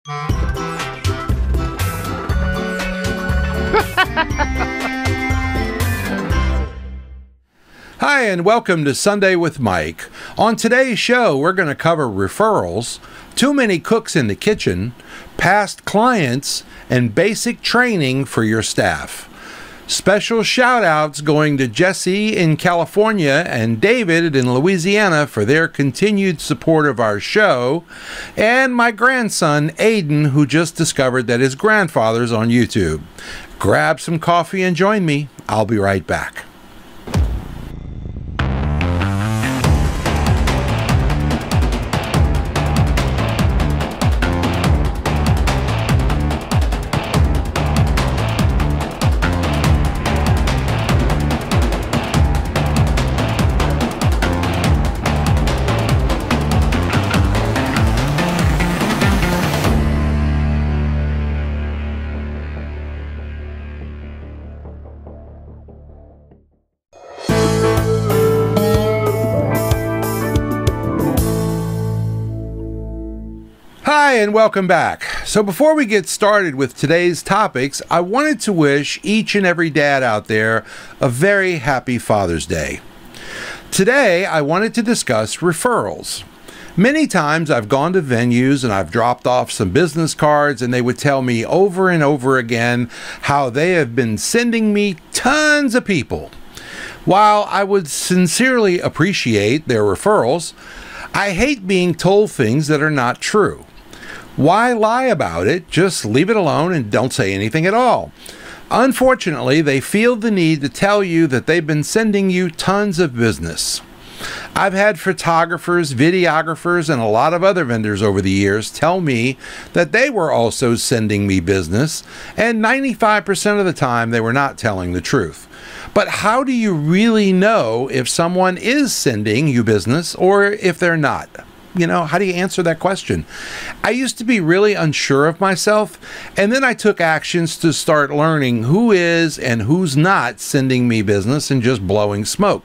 Hi, and welcome to Sunday with Mike. On today's show, we're going to cover referrals, too many cooks in the kitchen, past clients, and basic training for your staff. Special shout-outs going to Jesse in California and David in Louisiana for their continued support of our show, and my grandson, Aiden, who just discovered that his grandfather's on YouTube. Grab some coffee and join me. I'll be right back. Hi, and welcome back. So before we get started with today's topics, I wanted to wish each and every dad out there a very happy Father's Day. Today, I wanted to discuss referrals. Many times I've gone to venues and I've dropped off some business cards, and they would tell me over and over again how they have been sending me tons of people. While I would sincerely appreciate their referrals, I hate being told things that are not true. Why lie about it? Just leave it alone and don't say anything at all. Unfortunately, they feel the need to tell you that they've been sending you tons of business. I've had photographers, videographers, and a lot of other vendors over the years tell me that they were also sending me business, and 95% of the time they were not telling the truth. But how do you really know if someone is sending you business or if they're not? You know, how do you answer that question? I used to be really unsure of myself, and then I took actions to start learning who is and who's not sending me business and just blowing smoke.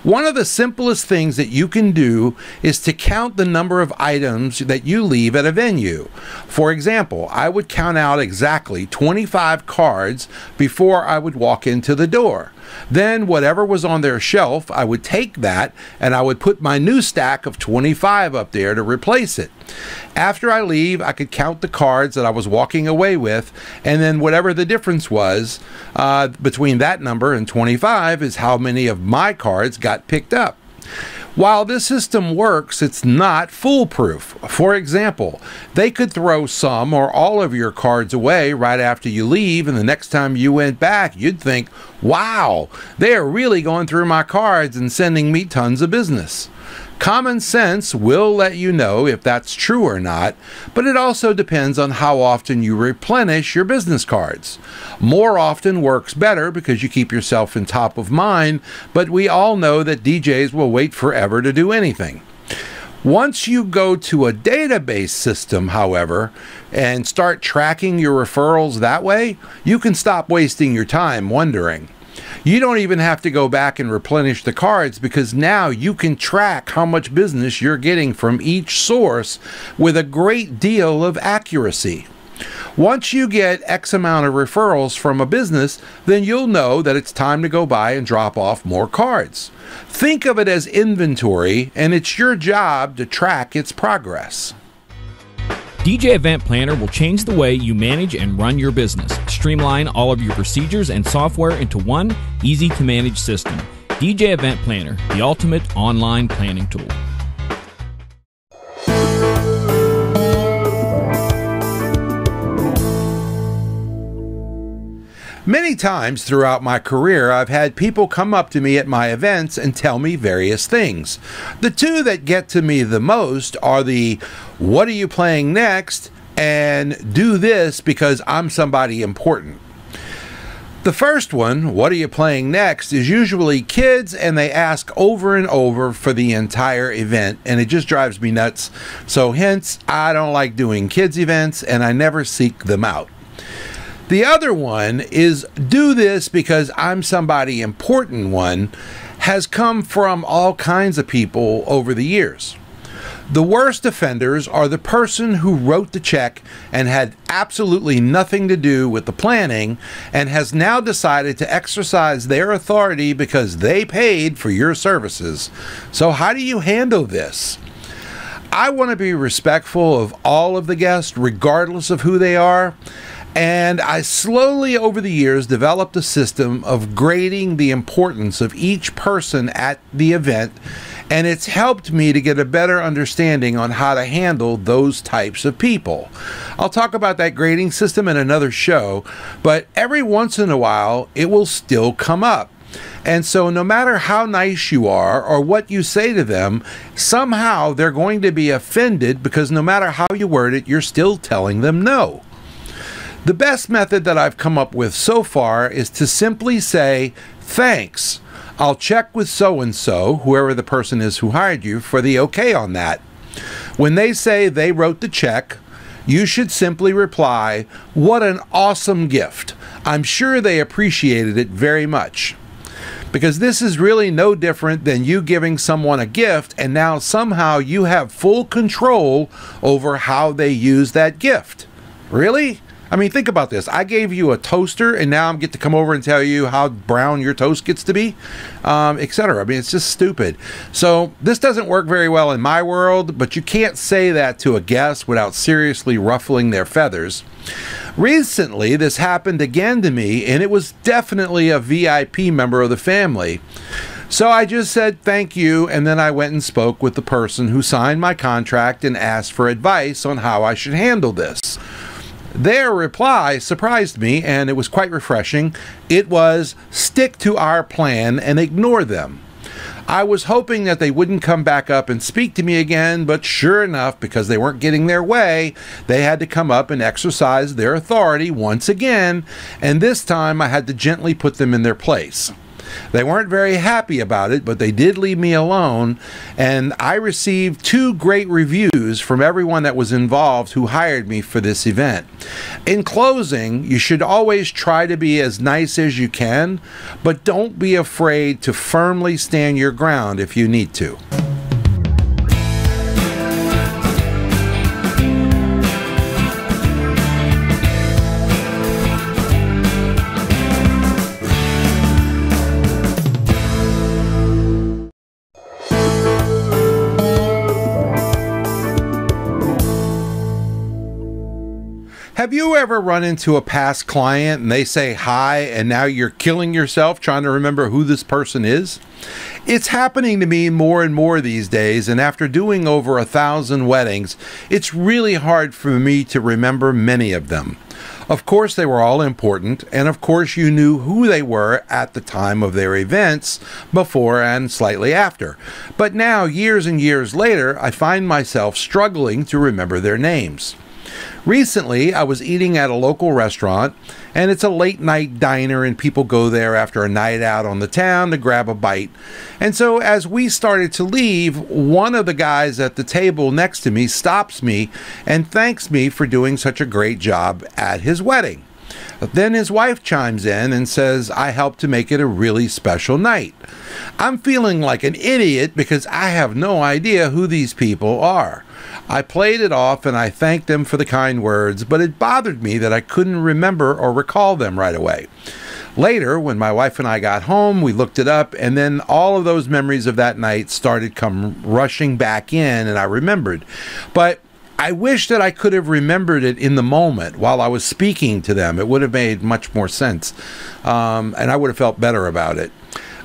One of the simplest things that you can do is to count the number of items that you leave at a venue. For example, I would count out exactly 25 cards before I would walk into the door. Then whatever was on their shelf, I would take that and I would put my new stack of 25 up there to replace it. After I leave, I could count the cards that I was walking away with, and then whatever the difference was between that number and 25 is how many of my cards got picked up. While this system works, it's not foolproof. For example, they could throw some or all of your cards away right after you leave, and the next time you went back, you'd think, wow, they are really going through my cards and sending me tons of business. Common sense will let you know if that's true or not, but it also depends on how often you replenish your business cards. More often works better because you keep yourself in top of mind, but we all know that DJs will wait forever to do anything. Once you go to a database system, however, and start tracking your referrals that way, you can stop wasting your time wondering. You don't even have to go back and replenish the cards because now you can track how much business you're getting from each source with a great deal of accuracy. Once you get X amount of referrals from a business, then you'll know that it's time to go by and drop off more cards. Think of it as inventory, and it's your job to track its progress. DJ Event Planner will change the way you manage and run your business. Streamline all of your procedures and software into one easy-to-manage system. DJ Event Planner, the ultimate online planning tool. Many times throughout my career, I've had people come up to me at my events and tell me various things. The two that get to me the most are the, "What are you playing next?" and "Do this because I'm somebody important." The first one, "What are you playing next?" is usually kids, and they ask over and over for the entire event, and it just drives me nuts. So hence, I don't like doing kids events, and I never seek them out. The other one is "Do this because I'm somebody important" one has come from all kinds of people over the years. The worst offenders are the person who wrote the check and had absolutely nothing to do with the planning and has now decided to exercise their authority because they paid for your services. So how do you handle this? I want to be respectful of all of the guests, regardless of who they are. And I slowly, over the years, developed a system of grading the importance of each person at the event, and it's helped me to get a better understanding on how to handle those types of people. I'll talk about that grading system in another show, but every once in a while, it will still come up. And so no matter how nice you are or what you say to them, somehow they're going to be offended because no matter how you word it, you're still telling them no. The best method that I've come up with so far is to simply say, thanks. I'll check with so-and-so, whoever the person is who hired you, for the okay on that. When they say they wrote the check, you should simply reply, what an awesome gift. I'm sure they appreciated it very much. Because this is really no different than you giving someone a gift and now somehow you have full control over how they use that gift. Really? I mean, think about this. I gave you a toaster, and now I get to come over and tell you how brown your toast gets to be, etc. I mean, it's just stupid. So this doesn't work very well in my world, but you can't say that to a guest without seriously ruffling their feathers. Recently, this happened again to me, and it was definitely a VIP member of the family. So I just said thank you, and then I went and spoke with the person who signed my contract and asked for advice on how I should handle this. Their reply surprised me, and it was quite refreshing. It was, stick to our plan and ignore them. I was hoping that they wouldn't come back up and speak to me again, but sure enough, because they weren't getting their way, they had to come up and exercise their authority once again, and this time I had to gently put them in their place. They weren't very happy about it, but they did leave me alone, and I received 2 great reviews from everyone that was involved who hired me for this event. In closing, you should always try to be as nice as you can, but don't be afraid to firmly stand your ground if you need to. Have you ever run into a past client and they say hi and now you're killing yourself trying to remember who this person is? It's happening to me more and more these days, and after doing over 1,000 weddings, it's really hard for me to remember many of them. Of course, they were all important, and of course you knew who they were at the time of their events, before and slightly after. But now, years and years later, I find myself struggling to remember their names. Recently, I was eating at a local restaurant, and it's a late-night diner, and people go there after a night out on the town to grab a bite. And so as we started to leave, one of the guys at the table next to me stops me and thanks me for doing such a great job at his wedding. Then his wife chimes in and says I helped to make it a really special night. I'm feeling like an idiot because I have no idea who these people are. I played it off and I thanked them for the kind words, but it bothered me that I couldn't remember or recall them right away. Later, when my wife and I got home, we looked it up, and then all of those memories of that night started come rushing back in, and I remembered. But I wish that I could have remembered it in the moment while I was speaking to them. It would have made much more sense, and I would have felt better about it.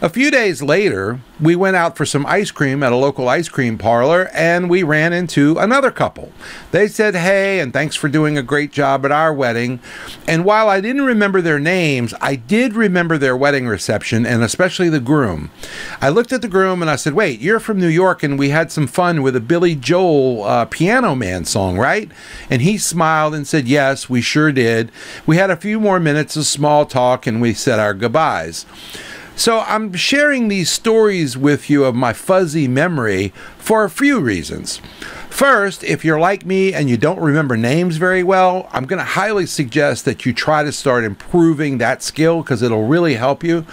A few days later, we went out for some ice cream at a local ice cream parlor, and we ran into another couple. They said, hey, and thanks for doing a great job at our wedding. And while I didn't remember their names, I did remember their wedding reception, and especially the groom. I looked at the groom and I said, wait, you're from New York, and we had some fun with a Billy Joel Piano Man song, right? And he smiled and said, yes, we sure did. We had a few more minutes of small talk, and we said our goodbyes. So I'm sharing these stories with you of my fuzzy memory for a few reasons. First, if you're like me and you don't remember names very well, I'm going to highly suggest that you try to start improving that skill because it'll really help you.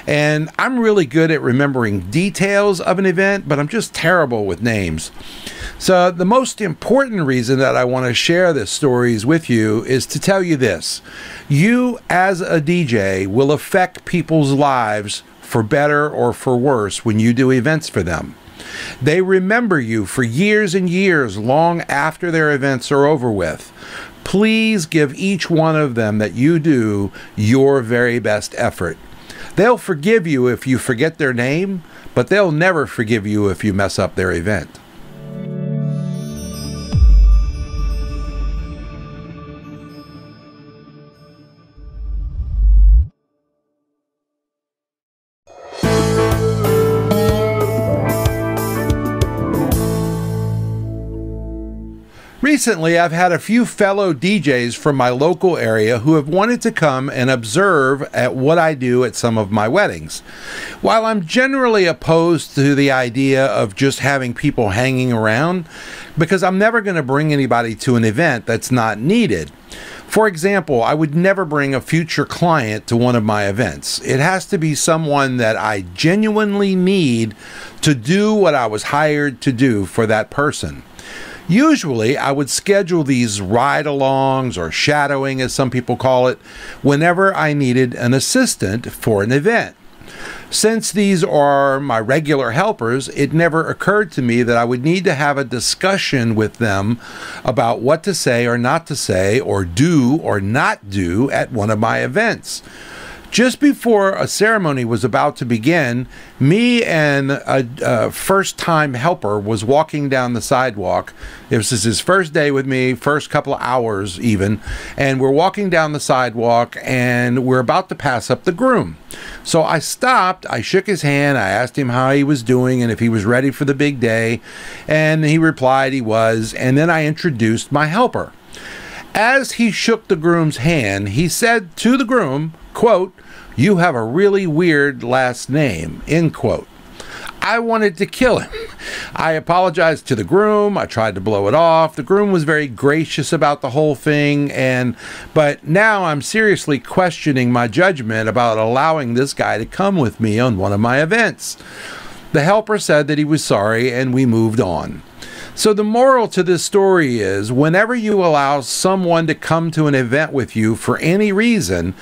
And I'm really good at remembering details of an event, but I'm just terrible with names. So the most important reason that I want to share this stories with you is to tell you this. You as a DJ will affect people's lives for better or for worse when you do events for them. They remember you for years and years long after their events are over with. Please give each one of them that you do your very best effort. They'll forgive you if you forget their name, but they'll never forgive you if you mess up their event. Recently, I've had a few fellow DJs from my local area who have wanted to come and observe at what I do at some of my weddings. While I'm generally opposed to the idea of just having people hanging around, because I'm never going to bring anybody to an event that's not needed. For example, I would never bring a future client to one of my events. It has to be someone that I genuinely need to do what I was hired to do for that person. Usually, I would schedule these ride-alongs or shadowing, as some people call it, whenever I needed an assistant for an event. Since these are my regular helpers, it never occurred to me that I would need to have a discussion with them about what to say or not to say or do or not do at one of my events. Just before a ceremony was about to begin, me and a first-time helper was walking down the sidewalk. This is his first day with me, first couple of hours even, and we're walking down the sidewalk and we're about to pass up the groom. So I stopped, I shook his hand, I asked him how he was doing and if he was ready for the big day, and he replied he was, and then I introduced my helper. As he shook the groom's hand, he said to the groom, quote, "You have a really weird last name," end quote. I wanted to kill him. I apologized to the groom. I tried to blow it off. The groom was very gracious about the whole thing, but now I'm seriously questioning my judgment about allowing this guy to come with me on one of my events. The helper said that he was sorry, and we moved on. So the moral to this story is, whenever you allow someone to come to an event with you for any reason,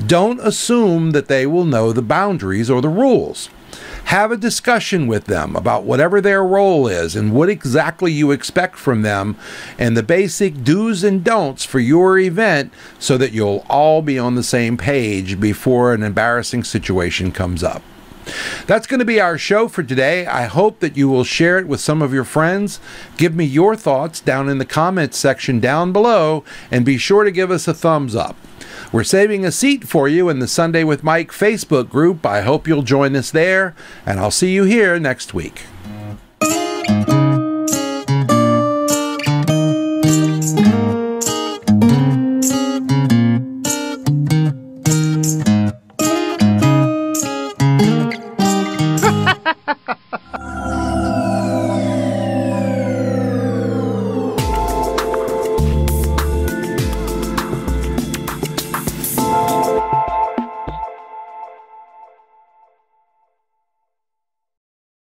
don't assume that they will know the boundaries or the rules. Have a discussion with them about whatever their role is and what exactly you expect from them and the basic do's and don'ts for your event so that you'll all be on the same page before an embarrassing situation comes up. That's going to be our show for today. I hope that you will share it with some of your friends. Give me your thoughts down in the comments section down below, and be sure to give us a thumbs up. We're saving a seat for you in the Sunday with Mike Facebook group. I hope you'll join us there, and I'll see you here next week.